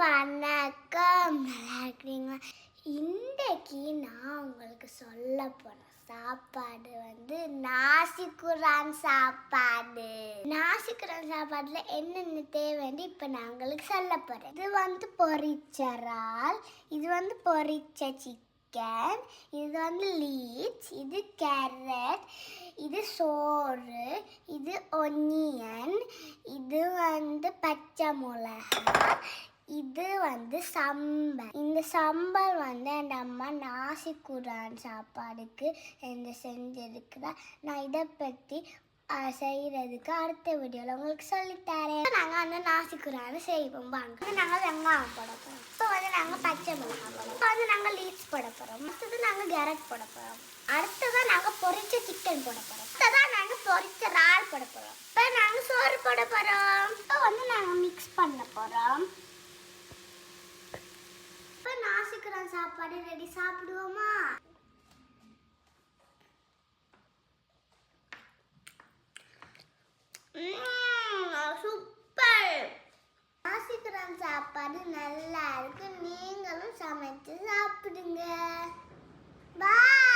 வணக்கம், நல்லா இருக்கிறீங்களா? இன்றைக்கு நான் உங்களுக்கு சொல்ல போன சாப்பாடு நாசி குரான் சாப்பாடு. நாசி குரான் சாப்பாடுல என்னென்ன தேவைன்னு இப்போ நான் உங்களுக்கு சொல்ல போறேன். இது பொரிச்ச இறால், இது பொரிச்ச சிக்கன், இது லீச், இது கேரட், இது சோறு, இது ஒனியன், இது பச்சை மிளகா, இது சம்பல். இந்த சம்பல் என் அம்மா நாசி குரான் சாப்பாடுக்கு செஞ்சிருக்கிறா. நான் இதை பற்றி செய்கிறதுக்கு அடுத்த வீடியோவில் உங்களுக்கு சொல்லித்தரேன். நாங்கள் நாசி குரான் செய்வோம். வாங்க. நாங்கள் வெங்காயம் போட போகிறோம். இப்போ நாங்கள் பச்சை மிளகாய் போடுறோம். இப்போ நாங்கள் லீச் போட போகிறோம். அடுத்தது நாங்கள் கேரட் போட போகிறோம். அடுத்ததான் நாங்கள் பொரிச்ச சிக்கன் போட போகிறோம். அடுத்ததான் நாங்கள் பொரிச்ச இறால் போட போகிறோம். இப்போ நாங்கள் சோறு போட போகிறோம். இப்போ நாங்கள் மிக்ஸ் பண்ண போகிறோம். இப்போ நாசி குரான் சாப்பாடு ரெடி. சாப்பிடுவோமா? சூப்பர். நாசி குரான் சாப்பாடு நல்லா இருக்கு. நீங்களும் சமைச்சு சாப்பிடுங்க. பாய்.